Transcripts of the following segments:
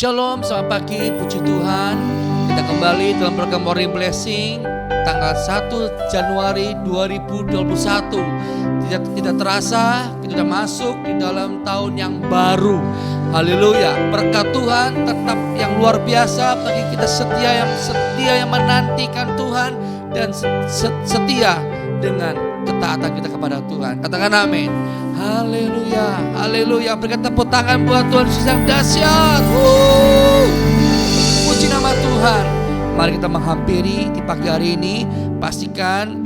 Shalom, selamat pagi, puji Tuhan. Kita kembali dalam program Morning Blessing tanggal 1 Januari 2021. Tidak terasa kita sudah masuk di dalam tahun yang baru. Haleluya. Berkat Tuhan tetap yang luar biasa bagi kita setia yang menantikan Tuhan dan setia dengan ketaatan kita kepada Tuhan. Katakan amin. Haleluya, haleluya. Berikan tepuk tangan buat Tuhan Yesus yang dahsyat. Puji nama Tuhan. Mari kita menghampiri di pagi hari ini. Pastikan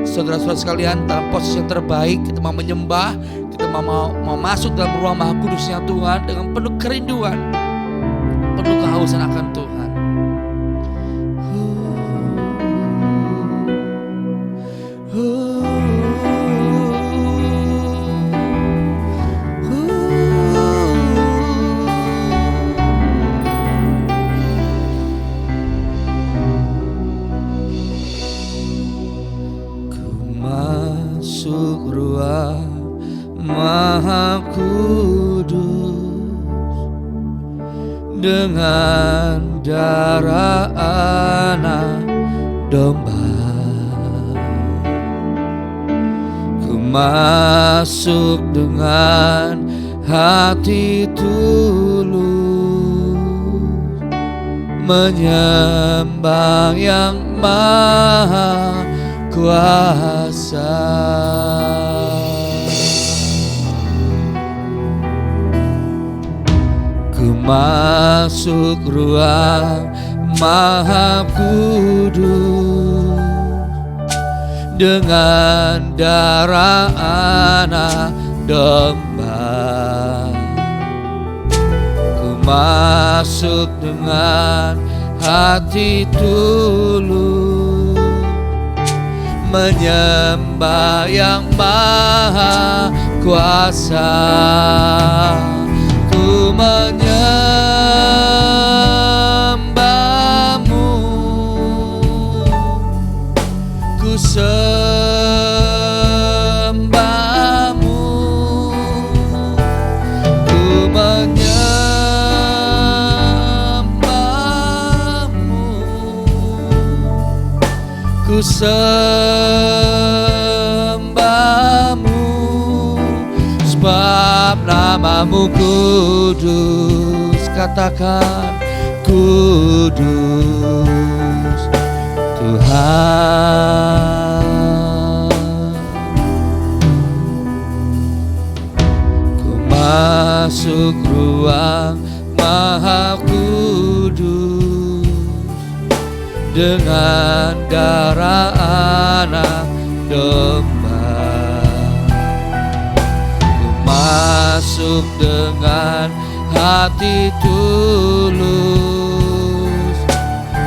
saudara-saudara sekalian dalam posisi yang terbaik. Kita mau menyembah, kita mau masuk dalam ruang Maha Kudusnya Tuhan dengan penuh kerinduan, penuh kehausan akan Tuhan. Maha Kudus dengan darah anak domba, ku masuk dengan hati tulus, menyembah yang maha kuasa. Masuk ruang Maha Kudus dengan darah anak domba, ku masuk dengan hati tulus, menyembah yang maha kuasa. Ku menyembahmu, ku sembahmu, ku menyembahmu, ku sembahmu, sebab namamu kudus. Katakan kudus Tuhan. Ku masuk ruang Maha Kudus dengan darah anak domba, masuk dengan hati tulus,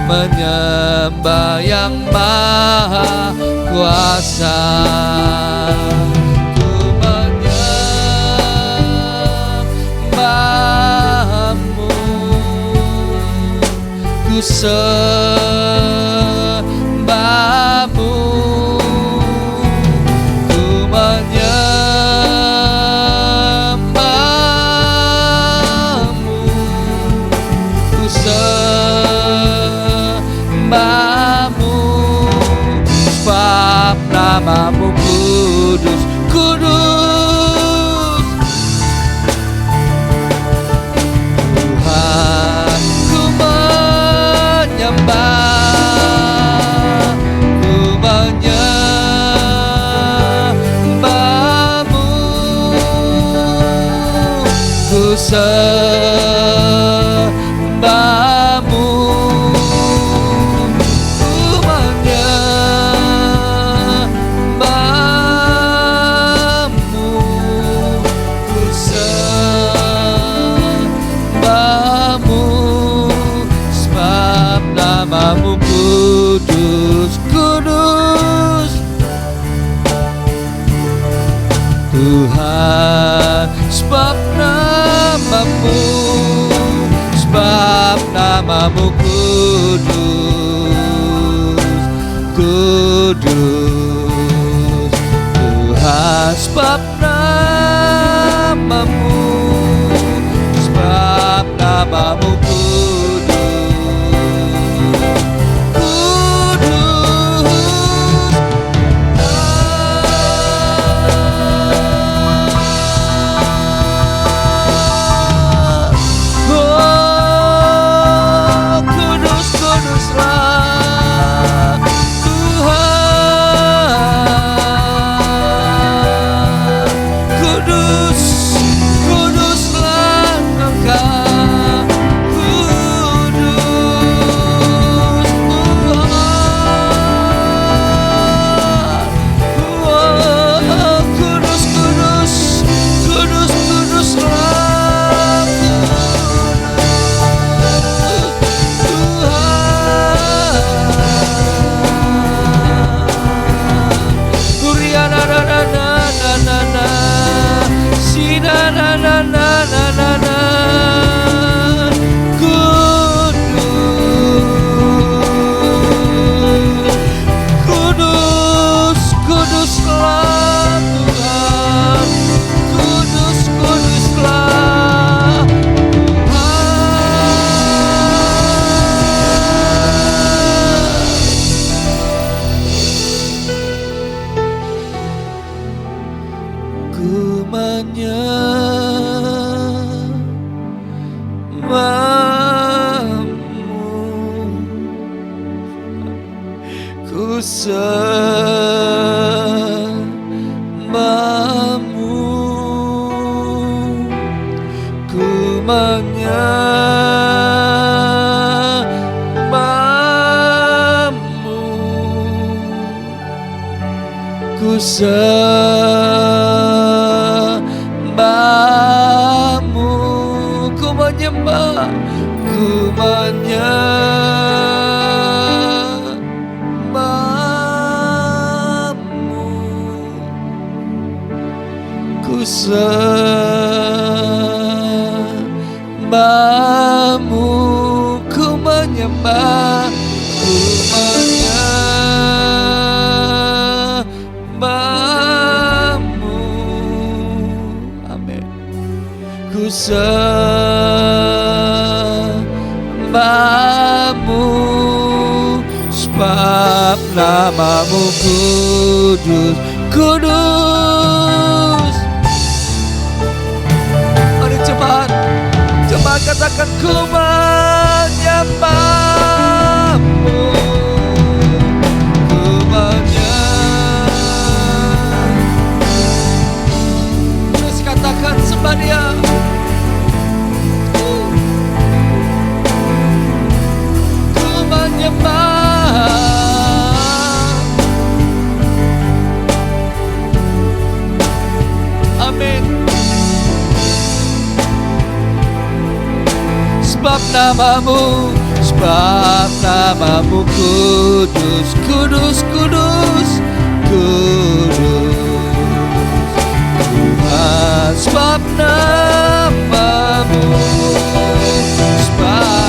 menyembah yang maha kuasa. Ku menyembahmu, ku sembahmu, ku namamu kudus, kudus Tuhan. Ku menyembah, ku menyembahmu, ku sembahmu, namamu kudus, kudus Tuhan. Sebab namamu kudus, kudus Tuhan. Sebab namamu namamu sembahmu, ku menyembah, ku menyembahmu, ku sembahmu, ku menyembah, ku menyembahmu. Amin. Ku sembahmu, sebab namamu kudus, kudus. Mari cepat katakan, ku menyembahmu, ku menyembahmu. Terus katakan sembah Dia. Ku menyembah. Amin. Sebab namamu kudus, kudus, kudus, kudus. Tuhan, sebab namamu kudus, kudus,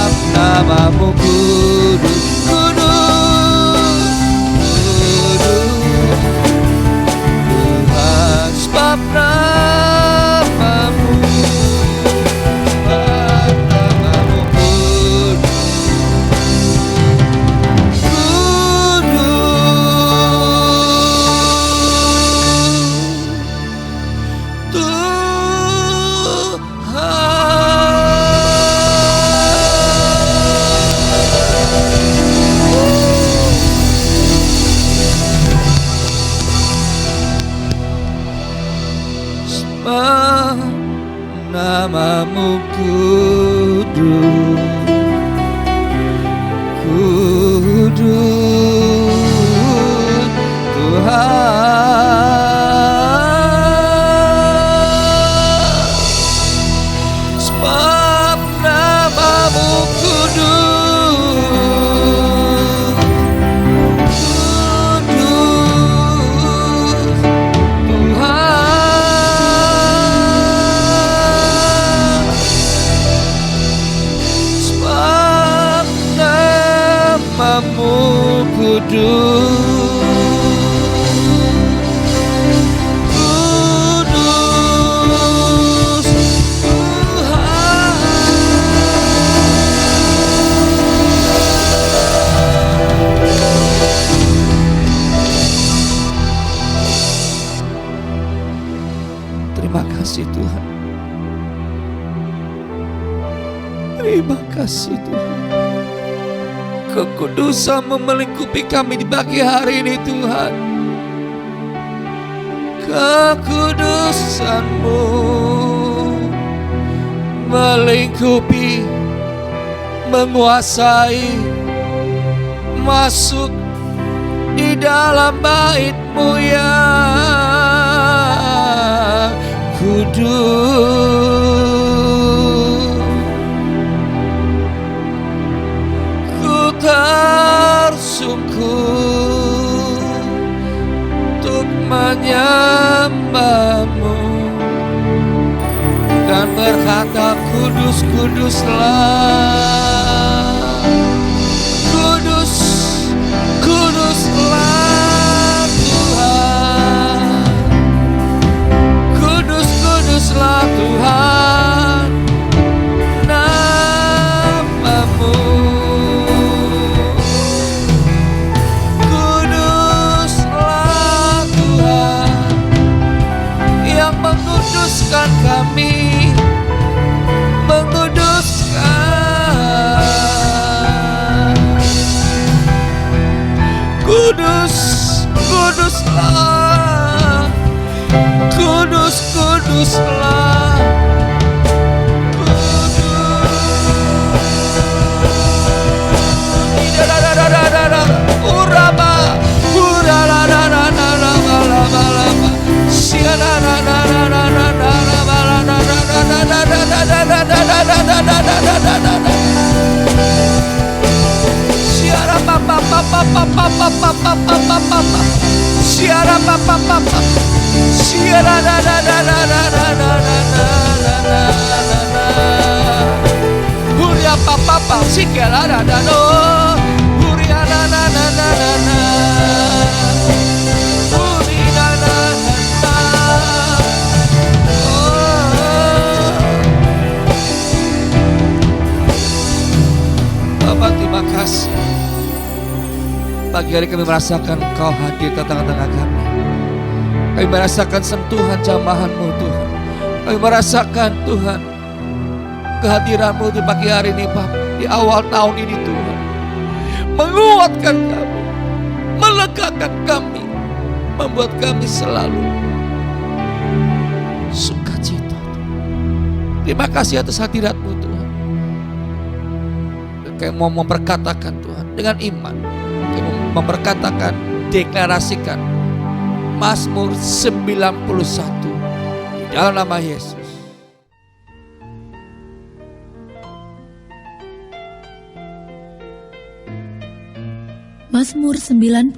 kudus. Tuhan, sebab namamu namamu kudus, kudus, Tuhan. Sebab namamu kudus, kudus, Tuhan. Terima kasih Tuhan. Terima kasih Tuhan. Kekudusan-Mu melingkupi kami di pagi hari ini Tuhan. Kekudusan-Mu melingkupi, menguasai, masuk di dalam bait-Mu yang kudus. Ku tersungkur untuk menyembah-Mu dan berkata, kudus, kuduslah. Kudus, kuduslah Tuhan. Kudus, kuduslah Tuhan nama-Mu. Kuduslah Tuhan yang menguduskan kami, menguduskan. Kudus, kuduslah. Kudus, kuduslah. Bapak, terima kasih. Pagi hari kami merasakan Engkau hadir di tengah-tengah kami. Kami merasakan sentuhan jamahan-Mu Tuhan. Kami merasakan Tuhan kehadiran-Mu di pagi hari ini Bapak, di awal tahun ini Tuhan. Menguatkan kami, melegakan kami, membuat kami selalu sukacita. Terima kasih atas hadirat-Mu Tuhan. Kami mau memperkatakan Tuhan dengan iman. Kami mau memperkatakan, deklarasikan Mazmur 91 di dalam nama Yesus. Mazmur 91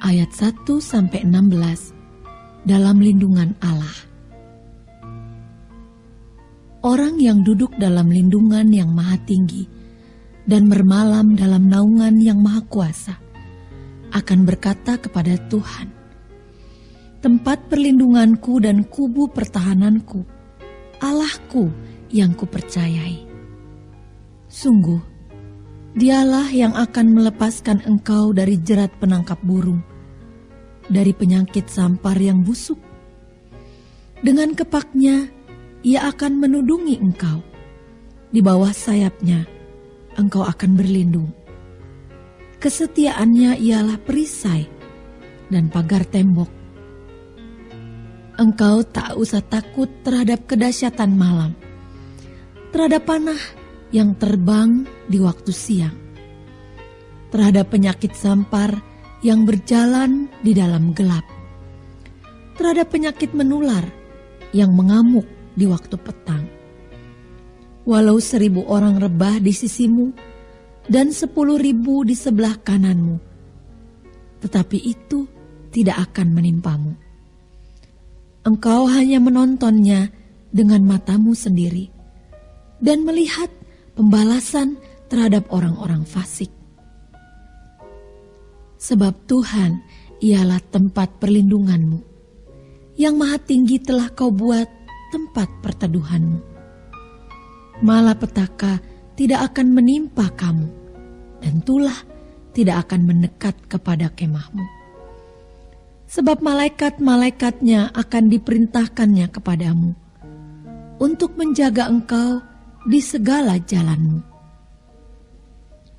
ayat 1-16 dalam lindungan Allah. Orang yang duduk dalam lindungan yang maha tinggi dan bermalam dalam naungan yang maha kuasa akan berkata kepada Tuhan, tempat perlindunganku dan kubu pertahananku, Allahku yang kupercayai. Sungguh, Dialah yang akan melepaskan engkau dari jerat penangkap burung, dari penyakit sampar yang busuk. Dengan kepaknya, Ia akan menudungi engkau. Di bawah sayapnya, engkau akan berlindung. Kesetiaannya ialah perisai dan pagar tembok. Engkau tak usah takut terhadap kedahsyatan malam, terhadap panah yang terbang di waktu siang, terhadap penyakit sampar yang berjalan di dalam gelap, terhadap penyakit menular yang mengamuk di waktu petang. Walau 1.000 orang rebah di sisimu dan 10.000 di sebelah kananmu, tetapi itu tidak akan menimpamu. Engkau hanya menontonnya dengan matamu sendiri dan melihat pembalasan terhadap orang-orang fasik. Sebab Tuhan ialah tempat perlindunganmu, yang maha tinggi telah kau buat tempat perteduhanmu. Malapetaka tidak akan menimpa kamu, dan tulah tidak akan mendekat kepada kemahmu. sebab malaikat-malaikatnya akan diperintahkannya kepadamu untuk menjaga engkau di segala jalanmu.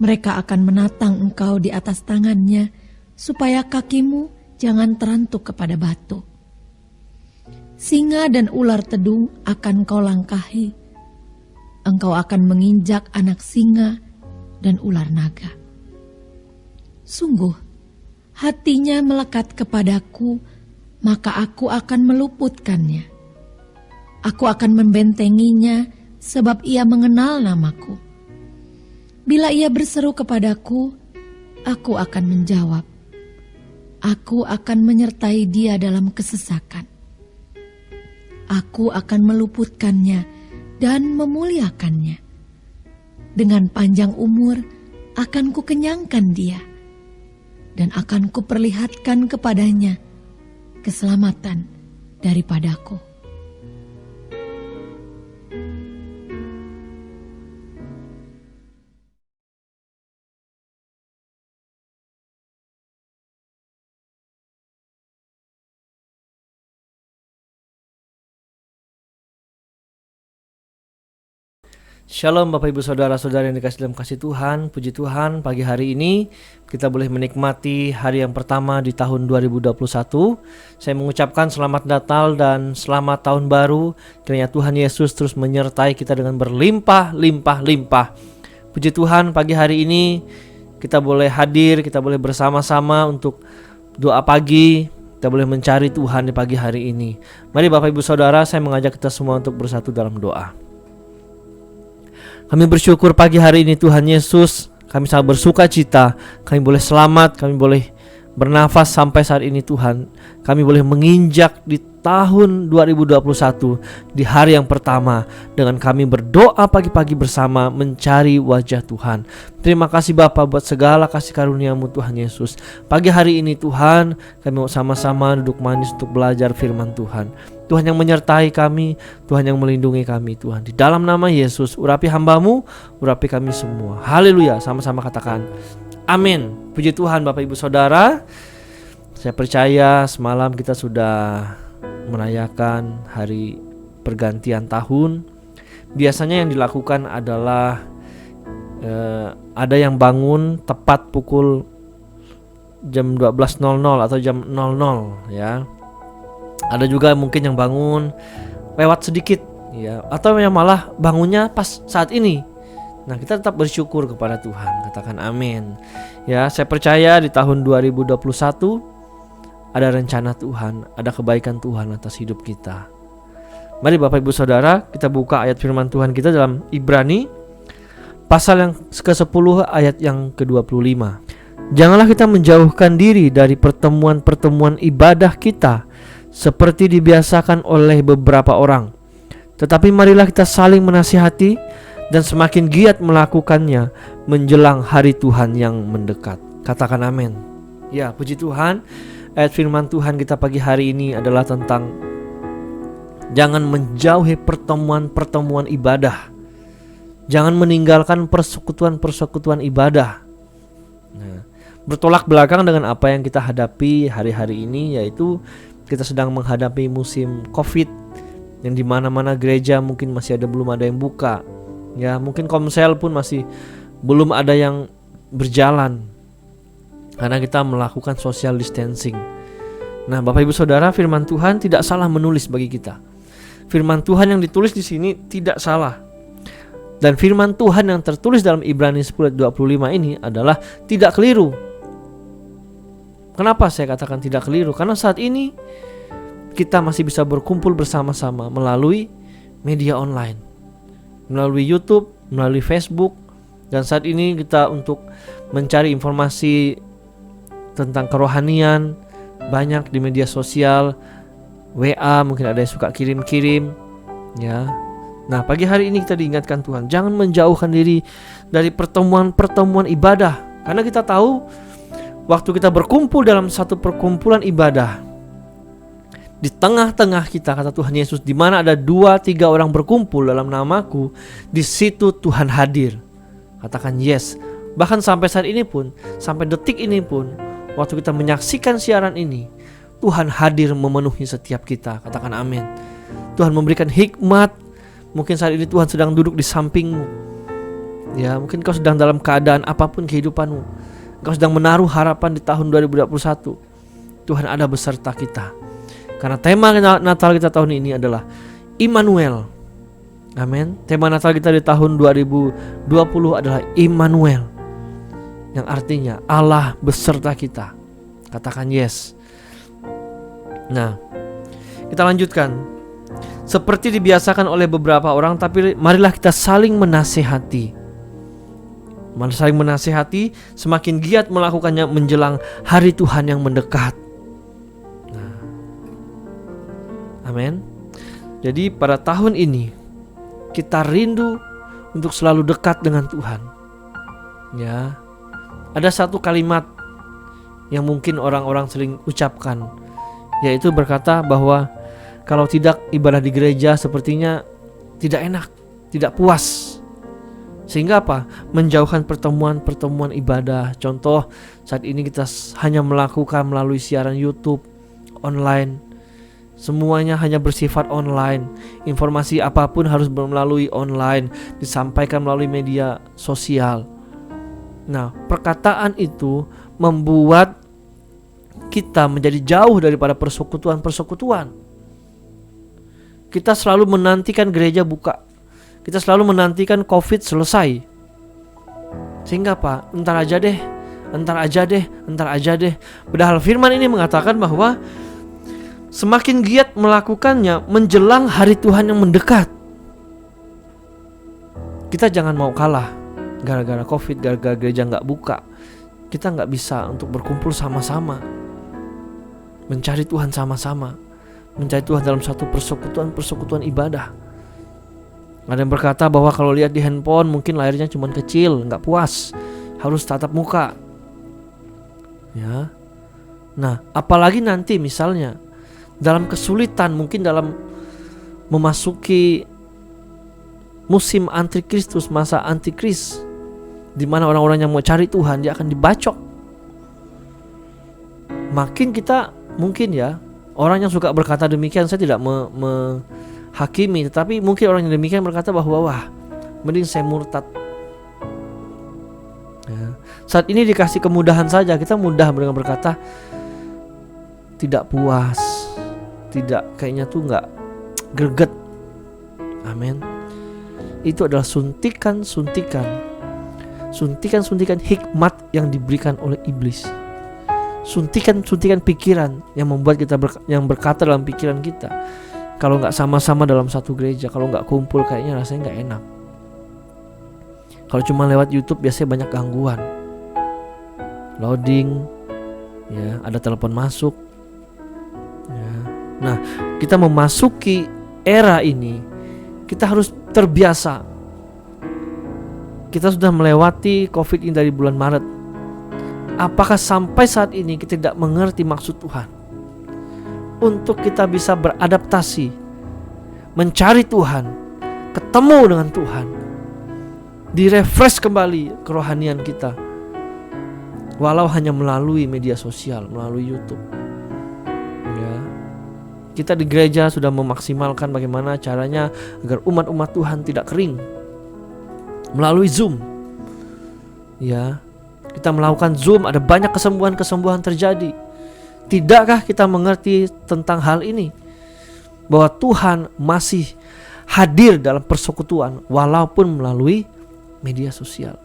Mereka akan menatang engkau di atas tangannya, supaya kakimu jangan terantuk kepada batu. Singa dan ular tedung akan kau langkahi. Engkau akan menginjak anak singa dan ular naga. Sungguh, hatinya melekat kepadaku, maka aku akan meluputkannya. Aku akan membentenginya, sebab ia mengenal namaku. Bila ia berseru kepadaku, aku akan menjawab. Aku akan menyertai dia dalam kesesakan. Aku akan meluputkannya dan memuliakannya. Dengan panjang umur akan kukenyangkan dia, dan akan kuperlihatkan kepadanya keselamatan daripadaku. Shalom Bapak Ibu Saudara-saudara yang dikasih dalam kasih Tuhan. Puji Tuhan, pagi hari ini kita boleh menikmati hari yang pertama di tahun 2021. Saya mengucapkan selamat Natal dan selamat tahun baru. Kiranya Tuhan Yesus terus menyertai kita dengan berlimpah-limpah-limpah. Puji Tuhan, pagi hari ini kita boleh hadir, kita boleh bersama-sama untuk doa pagi. Kita boleh mencari Tuhan di pagi hari ini. Mari Bapak Ibu Saudara, saya mengajak kita semua untuk bersatu dalam doa. Kami bersyukur pagi hari ini Tuhan Yesus, kami sangat bersuka cita, kami boleh selamat, kami boleh bernafas sampai saat ini Tuhan. Kami boleh menginjak di tahun 2021 di hari yang pertama dengan kami berdoa pagi-pagi bersama mencari wajah Tuhan. Terima kasih Bapa buat segala kasih karunia-Mu Tuhan Yesus. Pagi hari ini Tuhan, kami mau sama-sama duduk manis untuk belajar firman Tuhan. Tuhan yang menyertai kami, Tuhan yang melindungi kami Tuhan. Di dalam nama Yesus, urapi hamba-Mu, urapi kami semua. Haleluya, sama-sama katakan amin. Puji Tuhan Bapak Ibu Saudara. Saya percaya semalam kita sudah merayakan hari pergantian tahun. Biasanya yang dilakukan adalah ada yang bangun tepat pukul jam 12.00 atau jam 00 ya. Ada juga mungkin yang bangun lewat sedikit ya, atau yang malah bangunnya pas saat ini. Nah, kita tetap bersyukur kepada Tuhan. Katakan amin. Ya, saya percaya di tahun 2021 ada rencana Tuhan, ada kebaikan Tuhan atas hidup kita. Mari Bapak Ibu Saudara, kita buka ayat firman Tuhan kita dalam Ibrani pasal yang ke-10 ayat yang ke-25. Janganlah kita menjauhkan diri dari pertemuan-pertemuan ibadah kita seperti dibiasakan oleh beberapa orang. Tetapi marilah kita saling menasihati dan semakin giat melakukannya menjelang hari Tuhan yang mendekat. Katakan amin. Ya, puji Tuhan. Ayat firman Tuhan kita pagi hari ini adalah tentang jangan menjauhi pertemuan-pertemuan ibadah. Jangan meninggalkan persekutuan-persekutuan ibadah. Nah, bertolak belakang dengan apa yang kita hadapi hari-hari ini, yaitu kita sedang menghadapi musim COVID yang di mana-mana gereja mungkin masih belum ada yang buka. Ya, mungkin komsel pun masih belum ada yang berjalan karena kita melakukan social distancing. Nah, Bapak Ibu Saudara, firman Tuhan tidak salah menulis bagi kita. Firman Tuhan yang ditulis di sini tidak salah. Dan firman Tuhan yang tertulis dalam Ibrani 10:25 ini adalah tidak keliru. Kenapa saya katakan tidak keliru? Karena saat ini kita masih bisa berkumpul bersama-sama melalui media online, melalui YouTube, melalui Facebook. Dan saat ini kita untuk mencari informasi tentang kerohanian banyak di media sosial, WA, mungkin ada yang suka kirim-kirim ya. Nah, pagi hari ini kita diingatkan Tuhan, jangan menjauhkan diri dari pertemuan-pertemuan ibadah. Karena kita tahu waktu kita berkumpul dalam satu perkumpulan ibadah, di tengah-tengah kita, kata Tuhan Yesus, di mana ada 2-3 orang berkumpul dalam namaku, di situ Tuhan hadir. Katakan yes. Bahkan sampai saat ini pun, sampai detik ini pun, waktu kita menyaksikan siaran ini, Tuhan hadir memenuhi setiap kita. Katakan amin. Tuhan memberikan hikmat. Mungkin saat ini Tuhan sedang duduk di sampingmu. Ya, mungkin kau sedang dalam keadaan apapun kehidupanmu. Kau sedang menaruh harapan di tahun 2021. Tuhan ada beserta kita. Karena tema Natal kita tahun ini adalah Immanuel. Amin. Tema Natal kita di tahun 2020 adalah Immanuel, yang artinya Allah beserta kita. Katakan yes. Nah, kita lanjutkan. Seperti dibiasakan oleh beberapa orang, tapi marilah kita saling menasihati. Saling menasihati, semakin giat melakukannya menjelang hari Tuhan yang mendekat. Nah, amin. Jadi pada tahun ini kita rindu untuk selalu dekat dengan Tuhan. Ya, ada satu kalimat yang mungkin orang-orang sering ucapkan, yaitu berkata bahwa kalau tidak ibadah di gereja sepertinya tidak enak, tidak puas. Sehingga apa? Menjauhkan pertemuan-pertemuan ibadah. Contoh, saat ini kita hanya melakukan melalui siaran YouTube online. Semuanya hanya bersifat online. Informasi apapun harus melalui online, disampaikan melalui media sosial. Nah, perkataan itu membuat kita menjadi jauh daripada persekutuan-persekutuan. Kita selalu menantikan gereja buka. Kita selalu menantikan COVID selesai. Sehingga apa? Entar aja deh. Padahal firman ini mengatakan bahwa semakin giat melakukannya menjelang hari Tuhan yang mendekat. Kita jangan mau kalah gara-gara COVID, gara-gara gereja gak buka. Kita gak bisa untuk berkumpul sama-sama, mencari Tuhan sama-sama, mencari Tuhan dalam satu persekutuan ibadah. Ada yang berkata bahwa kalau lihat di handphone mungkin layarnya cuma kecil, gak puas, harus tatap muka. Ya. Nah, apalagi nanti misalnya dalam kesulitan, mungkin dalam memasuki musim antikristus, masa antikris, di mana orang-orang yang mau cari Tuhan dia akan dibacok. Makin kita mungkin ya, orang yang suka berkata demikian, saya tidak menghakimi, tetapi mungkin orang yang demikian berkata bahwa wah, mending saya murtad. Ya. Saat ini dikasih kemudahan saja, kita mudah dengan berkata tidak puas, tidak, kayaknya tuh nggak greget. Amin. Itu adalah suntikan hikmat yang diberikan oleh iblis. Suntikan pikiran yang membuat kita yang berkata dalam pikiran kita, kalau nggak sama-sama dalam satu gereja, kalau nggak kumpul kayaknya rasanya nggak enak. Kalau cuma lewat YouTube biasanya banyak gangguan, loading, ya, ada telepon masuk. Ya. Nah, kita memasuki era ini, kita harus terbiasa. Kita sudah melewati COVID ini dari bulan Maret. Apakah sampai saat ini kita tidak mengerti maksud Tuhan? Untuk kita bisa beradaptasi, mencari Tuhan, ketemu dengan Tuhan, direfresh kembali kerohanian kita, walau hanya melalui media sosial, melalui YouTube. Ya. Kita di gereja sudah memaksimalkan bagaimana caranya agar umat-umat Tuhan tidak kering melalui Zoom. Ya, kita melakukan Zoom, ada banyak kesembuhan-kesembuhan terjadi. Tidakkah kita mengerti tentang hal ini? Bahwa Tuhan masih hadir dalam persekutuan walaupun melalui media sosial.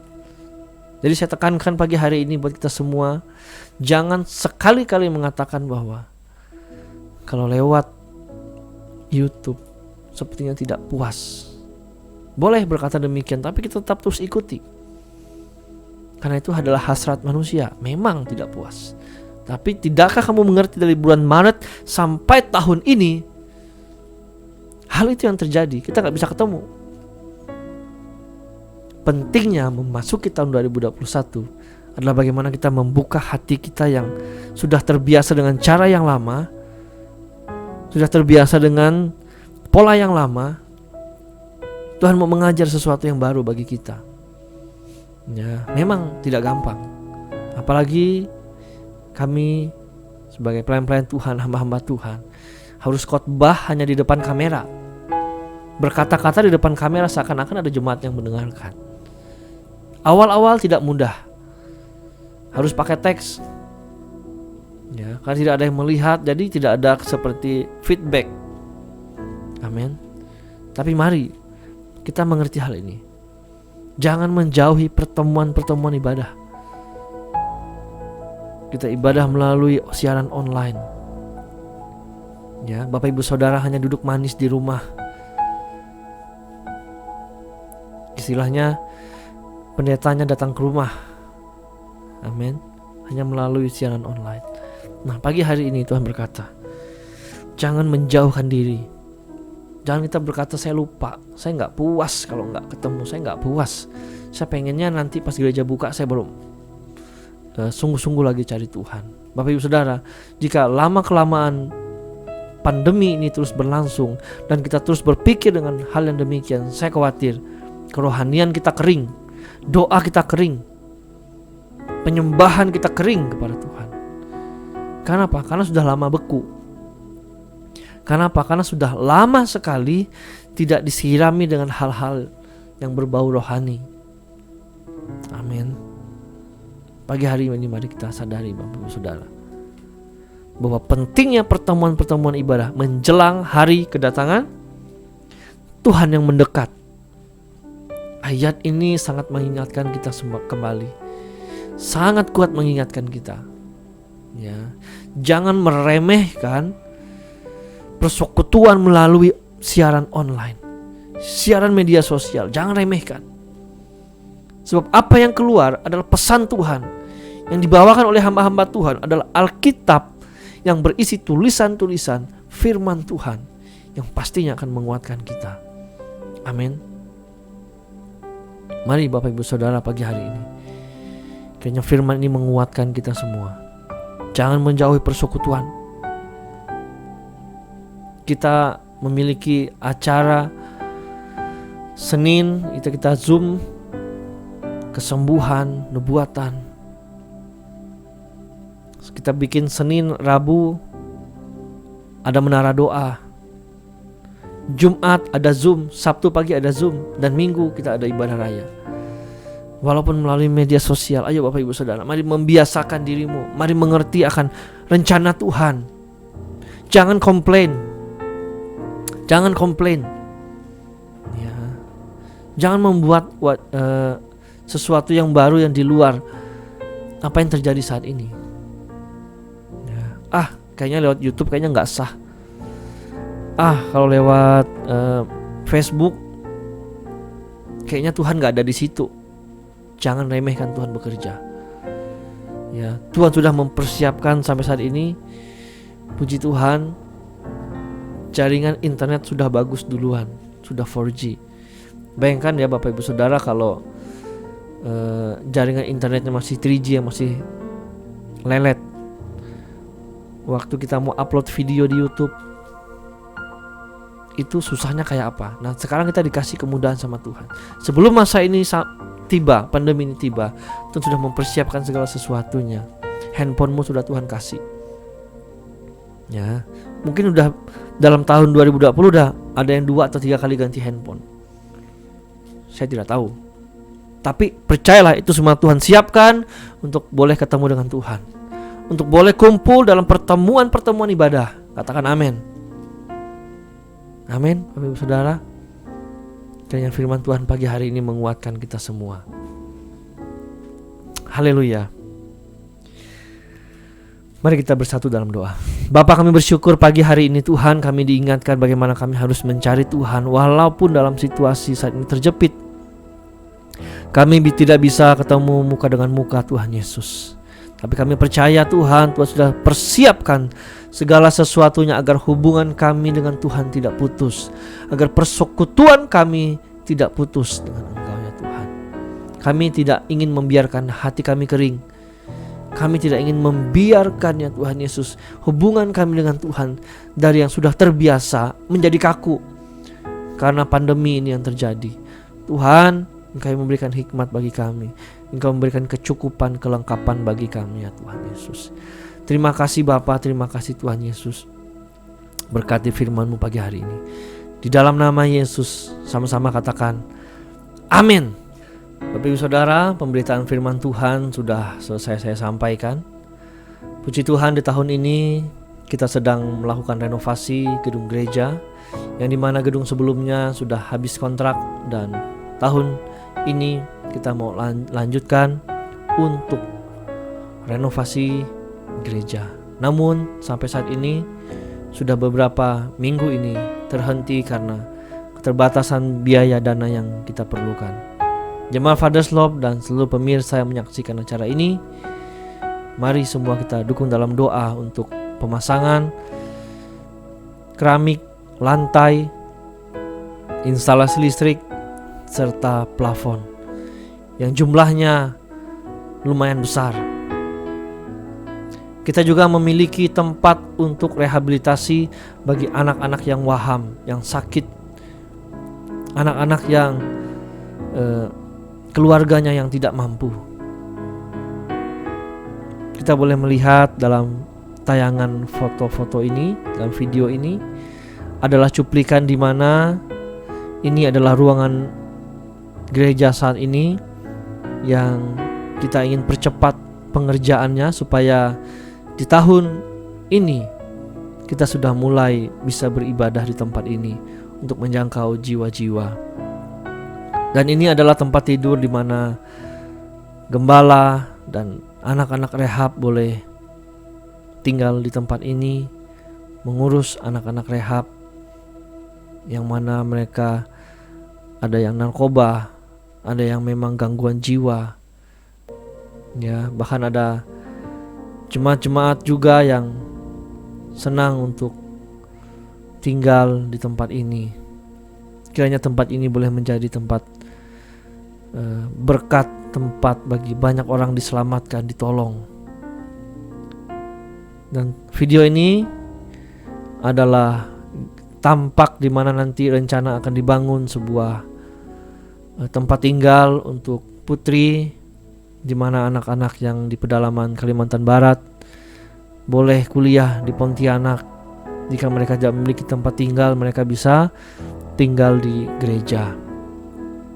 Jadi saya tekankan pagi hari ini buat kita semua, jangan sekali-kali mengatakan bahwa kalau lewat YouTube sepertinya tidak puas. Boleh berkata demikian, tapi kita tetap terus ikuti. Karena itu adalah hasrat manusia, memang tidak puas. Tapi tidakkah kamu mengerti dari bulan Maret sampai tahun ini, hal itu yang terjadi, kita gak bisa ketemu. Pentingnya memasuki tahun 2021 adalah bagaimana kita membuka hati kita yang sudah terbiasa dengan cara yang lama, sudah terbiasa dengan pola yang lama. Tuhan mau mengajar sesuatu yang baru bagi kita. Ya, memang tidak gampang. Apalagi kami sebagai pelayan-pelayan Tuhan, hamba-hamba Tuhan, harus khotbah hanya di depan kamera, berkata-kata di depan kamera seakan-akan ada jemaat yang mendengarkan. Awal-awal tidak mudah, harus pakai teks, ya, karena tidak ada yang melihat, jadi tidak ada seperti feedback. Amin. Tapi mari kita mengerti hal ini. Jangan menjauhi pertemuan-pertemuan ibadah. Kita ibadah melalui siaran online. Ya, Bapak Ibu Saudara hanya duduk manis di rumah. Istilahnya pendetanya datang ke rumah. Amin. Hanya melalui siaran online. Nah, pagi hari ini Tuhan berkata, jangan menjauhkan diri. Jangan kita berkata, saya lupa, saya gak puas kalau gak ketemu, saya gak puas, saya pengennya nanti pas gereja buka saya baru sungguh-sungguh lagi cari Tuhan. Bapak Ibu Saudara, jika lama-kelamaan pandemi ini terus berlangsung dan kita terus berpikir dengan hal yang demikian, saya khawatir kerohanian kita kering, doa kita kering, penyembahan kita kering kepada Tuhan. Kenapa? Karena sudah lama beku. Kenapa? Karena sudah lama sekali tidak disirami dengan hal-hal yang berbau rohani. Amin. Pagi hari ini mari kita sadari Bapak Ibu Saudara, bahwa pentingnya pertemuan-pertemuan ibadah menjelang hari kedatangan Tuhan yang mendekat. Ayat ini sangat mengingatkan kita semua kembali. Sangat kuat mengingatkan kita. Ya, jangan meremehkan persekutuan melalui siaran online, siaran media sosial. Jangan remehkan. Sebab apa yang keluar adalah pesan Tuhan. Yang dibawakan oleh hamba-hamba Tuhan adalah Alkitab yang berisi tulisan-tulisan firman Tuhan yang pastinya akan menguatkan kita. Amin. Mari Bapak Ibu Saudara pagi hari ini, kiranya firman ini menguatkan kita semua. Jangan menjauhi persekutuan. Kita memiliki acara Senin, itu kita Zoom, kesembuhan, nubuatan. Kita bikin Senin, Rabu ada menara doa, Jumat ada Zoom, Sabtu pagi ada Zoom, dan Minggu kita ada ibadah raya. Walaupun melalui media sosial, ayo Bapak Ibu Saudara, mari membiasakan dirimu, mari mengerti akan rencana Tuhan. Jangan komplain. Jangan komplain. Ya. Jangan membuat sesuatu yang baru yang di luar apa yang terjadi saat ini. Ya. Kayaknya lewat YouTube kayaknya nggak sah. Kalau lewat Facebook kayaknya Tuhan nggak ada di situ. Jangan remehkan Tuhan bekerja. Ya, Tuhan sudah mempersiapkan sampai saat ini. Puji Tuhan, jaringan internet sudah bagus duluan, sudah 4G. Bayangkan ya Bapak Ibu Saudara kalau jaringan internetnya masih 3G, yang masih lelet. Waktu kita mau upload video di YouTube, itu susahnya kayak apa. Nah, sekarang kita dikasih kemudahan sama Tuhan. Sebelum masa ini tiba, pandemi ini tiba, Tuhan sudah mempersiapkan segala sesuatunya. Handphonemu sudah Tuhan kasih. Ya, mungkin udah dalam tahun 2020 udah ada yang 2 atau 3 kali ganti handphone. Saya tidak tahu. Tapi percayalah itu semua Tuhan siapkan untuk boleh ketemu dengan Tuhan, untuk boleh kumpul dalam pertemuan-pertemuan ibadah. Katakan amin. Amin, Bapak Ibu Saudara. Kiranya firman Tuhan pagi hari ini menguatkan kita semua. Haleluya. Mari kita bersatu dalam doa. Bapa, kami bersyukur pagi hari ini Tuhan, kami diingatkan bagaimana kami harus mencari Tuhan walaupun dalam situasi saat ini terjepit. Kami tidak bisa ketemu muka dengan muka Tuhan Yesus. Tapi kami percaya Tuhan sudah persiapkan segala sesuatunya agar hubungan kami dengan Tuhan tidak putus, agar persekutuan kami tidak putus dengan Engkau ya Tuhan. Kami tidak ingin membiarkan hati kami kering. Kami tidak ingin membiarkan ya Tuhan Yesus hubungan kami dengan Tuhan dari yang sudah terbiasa menjadi kaku karena pandemi ini yang terjadi. Tuhan, Engkau memberikan hikmat bagi kami. Engkau memberikan kecukupan, kelengkapan bagi kami ya Tuhan Yesus. Terima kasih Bapa, terima kasih Tuhan Yesus. Berkati firman-Mu pagi hari ini. Di dalam nama Yesus sama-sama katakan amin. Bapak Ibu Saudara, pemberitaan firman Tuhan sudah selesai saya sampaikan. Puji Tuhan, di tahun ini kita sedang melakukan renovasi gedung gereja, yang dimana gedung sebelumnya sudah habis kontrak, dan tahun ini kita mau lanjutkan untuk renovasi gereja. Namun sampai saat ini sudah beberapa minggu ini terhenti karena keterbatasan biaya dana yang kita perlukan. Jemaat Father's Love dan seluruh pemirsa yang menyaksikan acara ini, mari semua kita dukung dalam doa untuk pemasangan keramik, lantai, instalasi listrik, serta plafon yang jumlahnya lumayan besar. Kita juga memiliki tempat untuk rehabilitasi bagi anak-anak yang waham, yang sakit, anak-anak yang keluarganya yang tidak mampu. Kita boleh melihat dalam tayangan foto-foto ini, dalam video ini adalah cuplikan di mana ini adalah ruangan gereja saat ini yang kita ingin percepat pengerjaannya supaya di tahun ini kita sudah mulai bisa beribadah di tempat ini untuk menjangkau jiwa-jiwa. Dan ini adalah tempat tidur di mana gembala dan anak-anak rehab boleh tinggal di tempat ini, mengurus anak-anak rehab yang mana mereka ada yang narkoba, ada yang memang gangguan jiwa, ya, bahkan ada jemaat-jemaat juga yang senang untuk tinggal di tempat ini. Kiranya tempat ini boleh menjadi tempat berkat, tempat bagi banyak orang diselamatkan, ditolong. Dan video ini adalah tampak di mana nanti rencana akan dibangun sebuah tempat tinggal untuk putri, di mana anak-anak yang di pedalaman Kalimantan Barat boleh kuliah di Pontianak. Jika mereka tidak memiliki tempat tinggal, mereka bisa tinggal di gereja.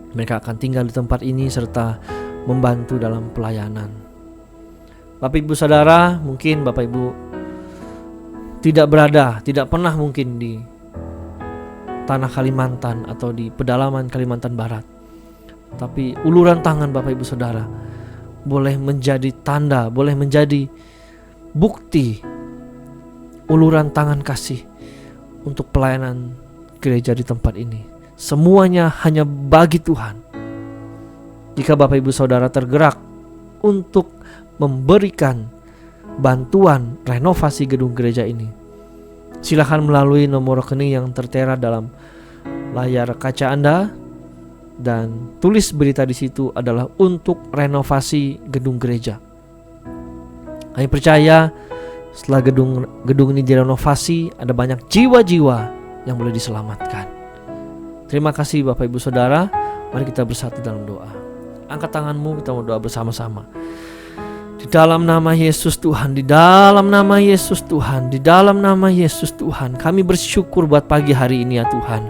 Mereka akan tinggal di tempat ini serta membantu dalam pelayanan. Bapak Ibu Saudara, mungkin Bapak Ibu tidak pernah mungkin di tanah Kalimantan atau di pedalaman Kalimantan Barat. Tapi uluran tangan Bapak Ibu Saudara boleh menjadi tanda, boleh menjadi bukti uluran tangan kasih untuk pelayanan gereja di tempat ini. Semuanya hanya bagi Tuhan. Jika Bapak Ibu Saudara tergerak untuk memberikan bantuan renovasi gedung gereja ini, silakan melalui nomor rekening yang tertera dalam layar kaca Anda, dan tulis berita di situ adalah untuk renovasi gedung gereja. Kami percaya setelah gedung ini direnovasi, ada banyak jiwa-jiwa yang boleh diselamatkan. Terima kasih Bapak Ibu Saudara. Mari kita bersatu dalam doa. Angkat tanganmu, kita mau doa bersama-sama. Di dalam nama Yesus Tuhan, di dalam nama Yesus Tuhan, di dalam nama Yesus Tuhan, kami bersyukur buat pagi hari ini ya Tuhan.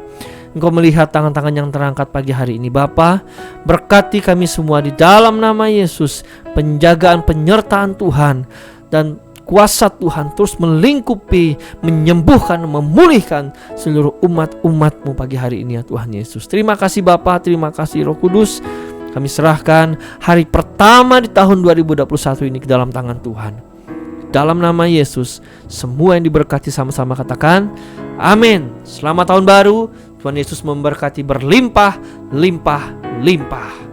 Engkau melihat tangan-tangan yang terangkat pagi hari ini Bapa. Berkati kami semua di dalam nama Yesus. Penjagaan, penyertaan Tuhan dan kuasa Tuhan terus melingkupi, menyembuhkan, memulihkan seluruh umat-umat-Mu pagi hari ini ya Tuhan Yesus. Terima kasih Bapa, terima kasih Roh Kudus. Kami serahkan hari pertama di tahun 2021 ini ke dalam tangan Tuhan. Dalam nama Yesus, semua yang diberkati sama-sama katakan amin. Selamat tahun baru. Tuhan Yesus memberkati berlimpah, limpah, limpah.